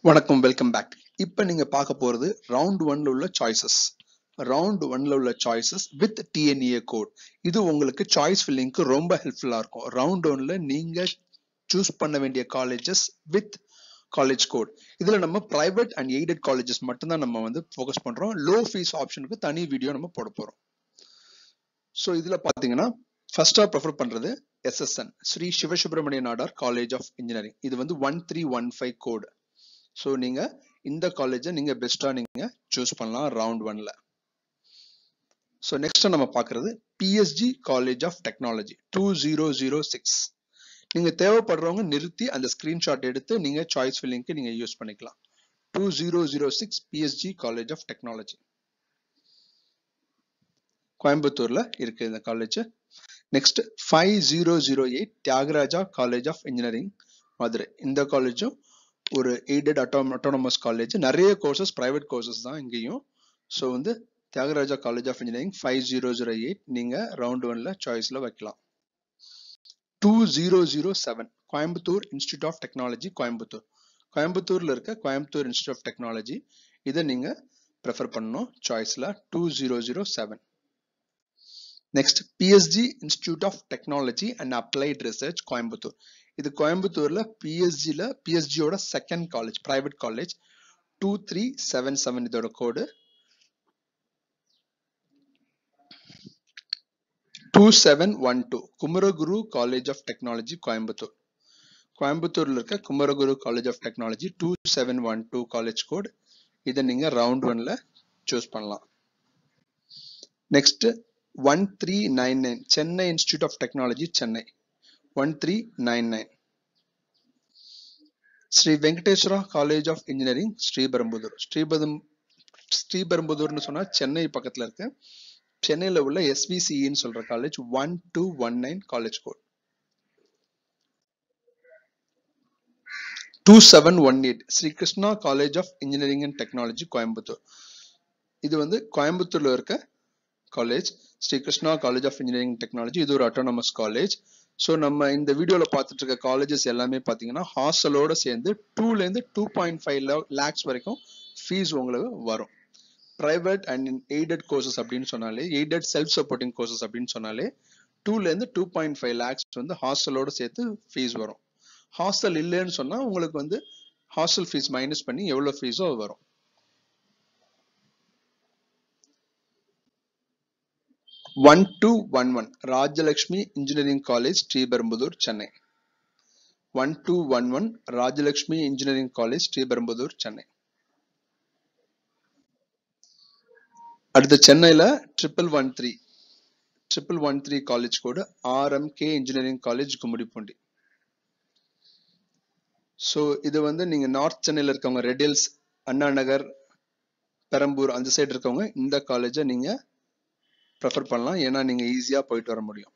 வணக்கம், welcome back. இப்போ நீங்க பார்க்க போறது ரவுண்ட் 1ல உள்ள சாய்ஸஸ். ரவுண்ட் 1ல உள்ள சாய்ஸஸ் வித் டிஎன்ஏ கோட். இது உங்களுக்கு சாய்ஸ் ஃபில்லிங்க்கு ரொம்ப ஹெல்ப்ஃபுல்லா இருக்கும். ரவுண்ட் 1ல நீங்க சூஸ் பண்ண வேண்டிய காலேஜஸ் வித் காலேஜ் கோட். இதுல நம்ம பிரைவேட் அண்ட் எய்டட் காலேஜஸ் மட்டும்தான் நம்ம வந்து ஃபோக்கஸ் பண்றோம். லோ ஃபீஸ் ஆப்ஷனுக்கு தனி வீடியோ நம்ம போட போறோம். ஸோ இதுல பாத்தீங்கன்னா ஃபர்ஸ்டா ப்ரிஃபர் பண்றது SSN, Sri Sivasubramaniya Nadar college of engineering. இது வந்து 1315 கோடு. ஸோ நீங்க இந்த காலேஜை நீங்க பெஸ்டா நீங்க சூஸ் பண்ணலாம் ரவுண்ட் 1ல. ஸோ நெக்ஸ்ட் நம்ம பார்க்கறது பிஎஸ்ஜி காலேஜ் ஆஃப் டெக்னாலஜி 2006. நீங்க தேவைப்படுறவங்க நிறுத்தி அந்த ஸ்கிரீன்ஷாட் எடுத்து நீங்க சாய்ஸ் ஃபில்லிங்க்கு நீங்க யூஸ் பண்ணிக்கலாம். 2006 பிஎஸ்ஜி காலேஜ் ஆஃப் டெக்னாலஜி கோயம்புத்தூர்ல இருக்கு இந்த college. Next 5008 Thiagaraja college of engineering Madurai. இந்த காலேஜும் ஒரு எய்டட் அட்டானமஸ் காலேஜ். நிறைய கோர்சஸ் பிரைவேட் கோர்சஸ் தான் இங்கேயும். ஸோ வந்து தியாகராஜா காலேஜ் ஆஃப் இன்ஜினியரிங் 5008 நீங்க ரவுண்ட் 1ல சாய்ஸ்ல வைக்கலாம். 2007 Coimbatore institute of technology Coimbatore. கோயம்புத்தூர்ல இருக்க கோயம்புத்தூர் இன்ஸ்டிடியூட் ஆஃப் டெக்னாலஜி இதை நீங்க ப்ரிஃபர் பண்ணணும் சாய்ஸ்ல 2007. Next PSG institute of technology and applied research Coimbatore. இது கோயம்புத்தூர்ல பிஎஸ்ஜியோட செகண்ட் காலேஜ், பிரைவேட் காலேஜ். 2377 இதோட code. 2712 Kumaraguru college of technology Coimbatore. கோயம்புத்தூர்ல இருக்க Kumaraguru college of technology 2712 college code. இதை நீங்க ரவுண்ட் 1ல சூஸ் பண்ணலாம். Next 1399 Chennai institute of technology Chennai 1399. Sri Venkateswara college of engineering Sriperumbudur. ஸ்ரீபெரும்புதூர்னு சொன்னா சென்னை பக்கத்துல இருக்கு. சென்னையில உள்ள எஸ்விசின்னு சொல்ற college 1219 college code. 2718 Sri Krishna college of engineering and technology Coimbatore. இது வந்து கோயம்புத்தூர்ல இருக்க college, Sri Krishna college of engineering technology. இது ஒரு அட்டானமஸ் காலேஜ். ஸோ நம்ம இந்த வீடியோல பார்த்துட்டு இருக்க காலேஜஸ் எல்லாமே பார்த்தீங்கன்னா ஹாஸ்டலோட சேர்ந்து 2லேருந்து 2.5 lakhs வரைக்கும் ஃபீஸ் உங்களுக்கு வரும். பிரைவேட் அண்ட் எய்டட் கோர்சஸ் அப்படின்னு சொன்னாலே, எய்டட் செல்ஃப் சப்போர்ட்டிங் கோர்சஸ் அப்படின்னு சொன்னாலே 2லேருந்து 2.5 lakhs வந்து ஹாஸ்டலோட சேர்த்து ஃபீஸ் வரும். ஹாஸ்டல் இல்லைன்னு சொன்னா உங்களுக்கு வந்து ஹாஸ்டல் ஃபீஸ் மைனஸ் பண்ணி எவ்வளோ ஃபீஸோ வரும். One 1211 Rajalakshmi engineering college Sriperumbudur Chennai. 1211 Rajalakshmi engineering college Sriperumbudur Chennai. அடுத்து சென்னையில 1113 காலேஜ் கோடு RMK engineering college Gummidipoondi. So இது வந்து நீங்க நார்த் சென்னையில இருக்கவங்க, ரெடில்ஸ், அண்ணா நகர், பெரம்பூர் அந்த சைடு இருக்கவங்க இந்த காலேஜை நீங்க ப்ரிஃபர் பண்ணலாம். ஏன்னா நீங்க ஈஸியா போயிட்டு வர முடியும்.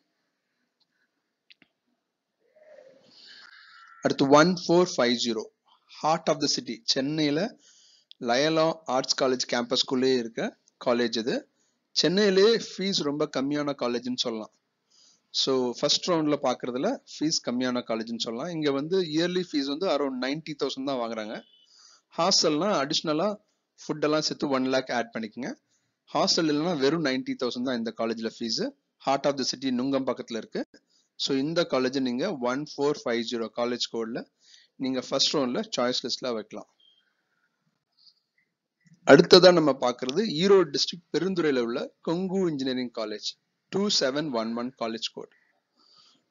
அடுத்து 1450 ஹார்ட் ஆஃப் த சிட்டி சென்னையில லயலா ஆர்ட்ஸ் காலேஜ் கேம்பஸ்குள்ளே இருக்க காலேஜ். இது சென்னையிலே ஃபீஸ் ரொம்ப கம்மியான காலேஜ்னு சொல்லலாம். ஸோ ஃபர்ஸ்ட் ரவுண்ட்ல பாக்குறதுல ஃபீஸ் கம்மியான காலேஜ்னு சொல்லலாம். இங்க வந்து இயர்லி ஃபீஸ் வந்து அரௌண்ட் 90,000 தான் வாங்குறாங்க. ஹாஸ்டல்னா அடிஷ்னலா ஃபுட் எல்லாம் சேர்த்து 1 lakh ஆட் பண்ணிக்கோங்க. ஹாஸ்டல் இல்லைன்னா வெறும் 90,000 தான் இந்த காலேஜ்ல ஃபீஸ். ஹார்ட் ஆஃப் த சிட்டி நுங்கம் பக்கத்துல இருக்கு. ஸோ இந்த காலேஜ் நீங்க 1450 காலேஜ் கோட்ல நீங்க ஃபர்ஸ்ட் ரவுண்ட்ல சாய்ஸ் லிஸ்ட்ல வைக்கலாம். அடுத்ததா நம்ம பார்க்கறது ஈரோடு டிஸ்ட்ரிக்ட் பெருந்துறையில உள்ள Kongu engineering college 2711 college code.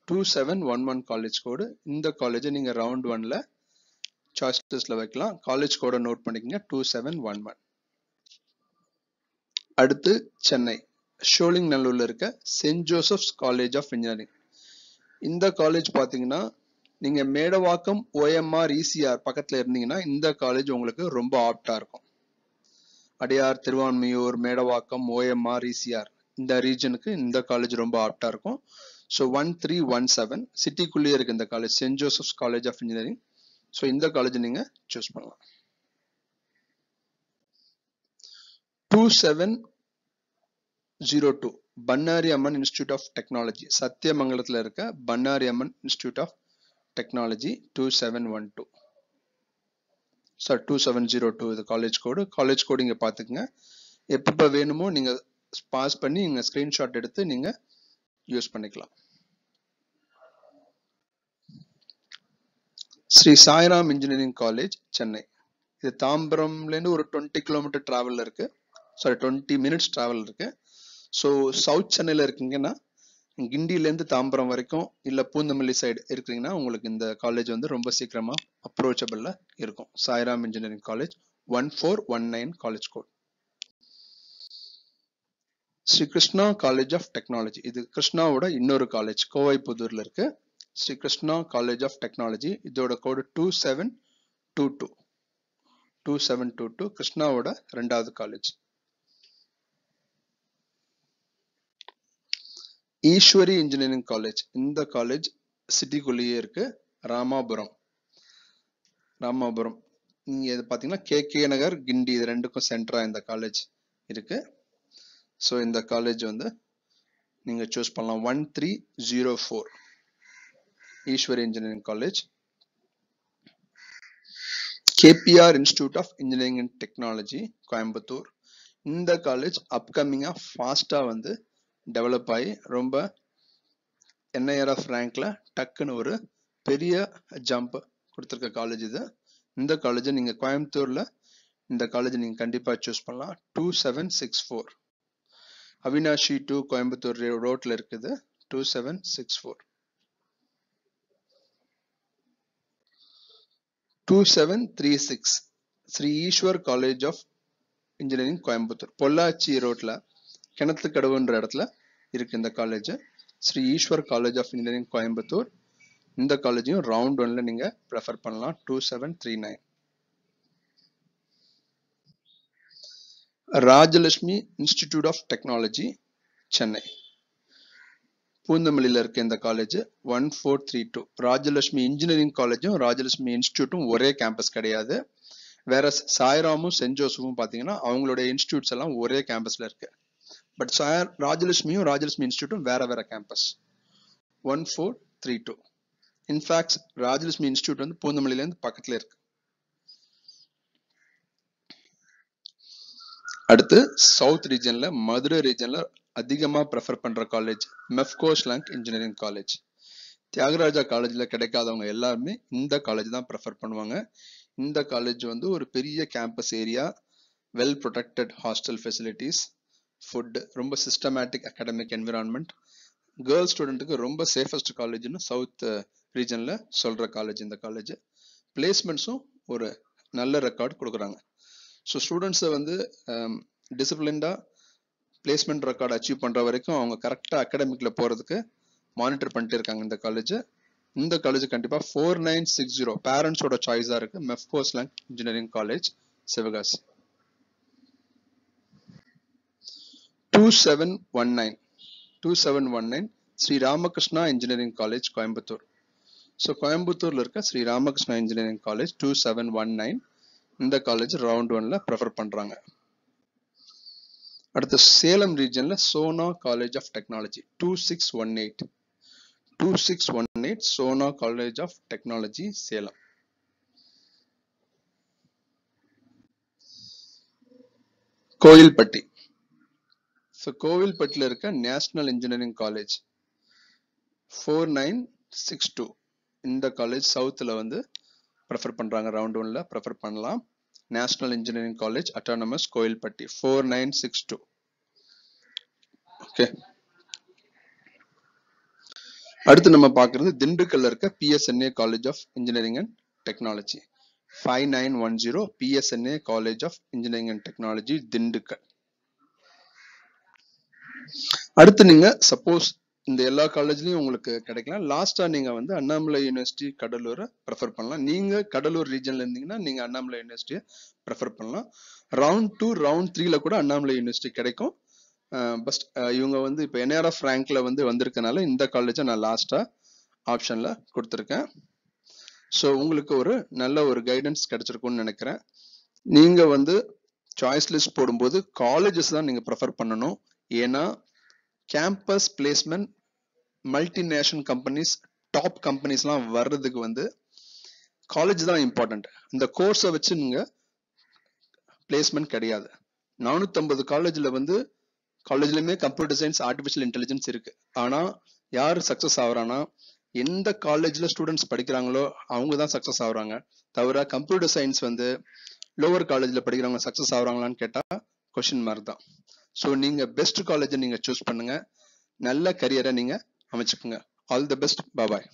2711 college code. இந்த காலேஜை நீங்க ரவுண்ட் 1ல சாய்ஸ் லிஸ்ட்ல வைக்கலாம். காலேஜ் கோட நோட் பண்ணிக்கங்க 2711. அடுத்து சென்னை ஷோலிங்நல்லூர்ல இருக்க Saint Joseph's college of engineering. இந்த காலேஜ் பாத்தீங்கன்னா நீங்க மேடவாக்கம் ஓஎம்ஆர் இசிஆர் பக்கத்துல இருந்தீங்கன்னா இந்த காலேஜ் உங்களுக்கு ரொம்ப ஆப்டா இருக்கும். அடையார், திருவான்மியூர், மேடவாக்கம், ஓஎம்ஆர், இசிஆர் இந்த ரீஜனுக்கு இந்த காலேஜ் ரொம்ப ஆப்டா இருக்கும். ஸோ 1317 சிட்டிக்குள்ளேயே இருக்கு இந்த college, Saint Joseph's college of engineering. So இந்த காலேஜ் நீங்க சூஸ் பண்ணலாம். 2702 Bannari Amman institute of technology சத்தியமங்கலத்துல இருக்க Bannari Amman institute of technology 2712. Sir 2702 இது காலேஜ் கோடு இங்க பாத்துக்கங்க. எப்பப்ப வேணுமோ நீங்க பாஸ் பண்ணி நீங்க ஸ்கிரீன்ஷாட் எடுத்து நீங்க யூஸ் பண்ணிக்கலாம். Sri Sairam engineering college Chennai. இது தாம்பரம்ல இருந்து ஒரு 20 கிலோமீட்டர் டிராவல்ல இருக்கு. சாரி 20 மினிட்ஸ் டிராவல் இருக்கு. ஸோ சவுத் சென்னையில இருக்கீங்கன்னா கிண்டில இருந்து தாம்பரம் வரைக்கும் இல்ல பூந்தமல்லி சைடு இருக்கீங்கன்னா உங்களுக்கு இந்த காலேஜ் வந்து ரொம்ப சீக்கிரமா அப்ரோச்சபிள்ல இருக்கும். Sairam engineering college 1419 college code. Sri Krishna college of technology. இது கிருஷ்ணாவோட இன்னொரு காலேஜ் கோவைப்புதூர்ல இருக்கு. Sri Krishna college of technology. இதோட கோடு 2722 கிருஷ்ணாவோட ரெண்டாவது காலேஜ். Easwari engineering college. இந்த காலேஜ் சிட்டிக்குள்ளேயே இருக்கு. ராமாபுரம். இங்க இது பாத்தீங்கன்னா KK நகர் கிண்டி இது ரெண்டுக்கும் சென்டரா இந்த காலேஜ் இருக்கு. ஸோ இந்த காலேஜ் வந்து நீங்க சூஸ் பண்ணலாம். 1304 Easwari engineering college. KPR institute of engineering and technology Coimbatore. இந்த காலேஜ் அப்கமிங்கா ஃபாஸ்டா வந்து டெவலப் ஆகி ரொம்ப NIR ஆஃப் ரேங்க்ல டக்குன்னு ஒரு பெரிய ஜம்ப் கொடுத்துருக்க காலேஜ் இது. இந்த காலேஜ் நீங்க கோயம்புத்தூர்ல இந்த காலேஜ் நீங்க கண்டிப்பா சூஸ் பண்ணலாம். 2764 அவினாஷி டு கோயம்புத்தூர் ரோட்ல இருக்குது. 2764 2736 Sri Eshwar college of engineering Coimbatore. Pollachi ரோட்ல கிணத்துக்கடவுன்ற இடத்துல இருக்கு இந்த காலேஜ். Sri Eshwar college of engineering Coimbatore. இந்த காலேஜையும் ரவுண்ட் 1ல நீங்க ப்ரெஃபர் பண்ணலாம். 2739 Rajalakshmi institute of technology Chennai. பூந்தமல்லியில இருக்க இந்த காலேஜ் 1432. ராஜலட்சுமி இன்ஜினியரிங் காலேஜும் ராஜலட்சுமி இன்ஸ்டிடியூட்டும் ஒரே கேம்பஸ் கிடையாது. வேற சாய்ராமும் சென்ட் ஜோசப்பும் பாத்தீங்கன்னா அவங்களுடைய இன்ஸ்டிடியூட்ஸ் எல்லாம் ஒரே கேம்பஸ்ல இருக்கு. பட் ராஜலட்சுமியும் ராஜலட்சுமி இன்ஸ்டிடியூட்டும் வேற வேற கேம்பஸ். 1432. இன்ஃபேக்ட் ராஜலட்சுமி இன்ஸ்டிடியூட் வந்து பூந்தமல்லியில இருந்து பக்கத்துல இருக்கு. அடுத்து சவுத் ரீஜன்ல மதுரை ரீஜன்ல அதிகமா ப்ரெஃபர் பண்ற college Mepco Schlenk engineering college. Thiagaraja காலேஜ்ல கிடைக்காதவங்க எல்லாருமே இந்த காலேஜ் தான் ப்ரெஃபர் பண்ணுவாங்க. இந்த காலேஜ் வந்து ஒரு பெரிய campus area, well protected hostel facilities, food, ரொம்ப சிஸ்டமேட்டிக் அகாடமிக் என்விரான்மெண்ட், கேர்ள்ஸ் ஸ்டூடெண்ட்டுக்கு ரொம்ப சேஃபஸ்ட் காலேஜ்னு சவுத் ரீஜன்ல சொல்ற காலேஜ் இந்த காலேஜ். பிளேஸ்மெண்ட்ஸும் ஒரு நல்ல ரெக்கார்ட் கொடுக்குறாங்க. ஸோ ஸ்டூடெண்ட்ஸை வந்து டிசிப்ளின்டா பிளேஸ்மெண்ட் ரெக்கார்ட் அச்சீவ் பண்ற வரைக்கும் அவங்க கரெக்டா அகாடமிக்ல போறதுக்கு மானிட்டர் பண்ணிட்டு இருக்காங்க இந்த காலேஜ். இந்த காலேஜ் கண்டிப்பா 4960 பேரண்ட்ஸோட சாய்ஸா இருக்கு. Mepco Schlenk engineering college Sivakasi. 2719 Sri Ramakrishna engineering college Coimbatore. So கோயம்புத்தூர்ல இருக்க ஸ்ரீ ராமகிருஷ்ணா இன்ஜினியரிங் காலேஜ் 2719. இந்த காலேஜ் ரவுண்ட் 1ல ப்ரெஃபர் பண்றாங்க. அடுத்து சேலம் ரீஜன்ல Sona college of technology 2618 Sona college of technology Salem. Kovilpatti. So கோவில்பட்டியில் இருக்க நேஷனல் இன்ஜினியரிங் காலேஜ் 4962. இந்த காலேஜ் சவுத்தில் வந்து ப்ரெஃபர் பண்றாங்க. ரவுண்ட் 1ல ப்ரெஃபர் பண்ணலாம். National engineering college autonomous Kovilpatti 4962. Okay. அடுத்து நம்ம பார்க்கறது திண்டுக்கல்ல இருக்க PSNA college of engineering and technology 5910 PSNA college of engineering and technology Dindigul. அடுத்து நீங்க சப்போஸ் இந்த எல்லா காலேஜ்லயும் உங்களுக்கு கிடைக்கலாம். லாஸ்டா நீங்க வந்து அண்ணாமலை யூனிவர்சிட்டி கடலூரை ப்ரெஃபர் பண்ணலாம். நீங்க கடலூர் ரீஜன்ல இருந்தீங்கன்னா நீங்க அண்ணாமலை யூனிவர்சிட்டியை ப்ரெஃபர் பண்ணலாம். ரவுண்ட் 2 ரவுண்ட் 3ல கூட அண்ணாமலை யூனிவர்சிட்டி கிடைக்கும். பட் இவங்க வந்து இப்போ NIR ஆஃப் ரேங்க்ல வந்து வந்திருக்கனால இந்த காலேஜை நான் லாஸ்டா ஆப்ஷன்ல கொடுத்துருக்கேன். ஸோ உங்களுக்கு ஒரு நல்ல ஒரு கைடன்ஸ் கிடைச்சிருக்கும்னு நினைக்கிறேன். நீங்க வந்து சாய்ஸ் லிஸ்ட் போடும்போது காலேஜஸ் தான் நீங்க ப்ரெஃபர் பண்ணணும். ஏன்னா campus placement multinational companies top கம்பெனிஸ்லாம் வர்றதுக்கு வந்து காலேஜ் தான் இம்பார்ட்டன்ட். இந்த கோர்ஸை வச்சு நீங்க பிளேஸ்மெண்ட் கிடையாது. 450 காலேஜ்ல வந்து காலேஜ்லயுமே கம்ப்யூட்டர் சயின்ஸ், ஆர்டிஃபிஷியல் இன்டெலிஜென்ஸ் இருக்கு. ஆனா யார் சக்சஸ் ஆகுறான்னா, எந்த காலேஜ்ல ஸ்டூடெண்ட்ஸ் படிக்கிறாங்களோ அவங்க தான் சக்சஸ் ஆகுறாங்க. தவிர கம்ப்யூட்டர் சயின்ஸ் வந்து லோவர் காலேஜ்ல படிக்கிறவங்க சக்சஸ் ஆகுறாங்களான்னு கேட்டா கொஸ்டின் மார்க் தான். ஸோ நீங்க பெஸ்ட் காலேஜை நீங்க சூஸ் பண்ணுங்க, நல்ல கரியரை நீங்க அமைச்சுக்குங்க. All the best, bye.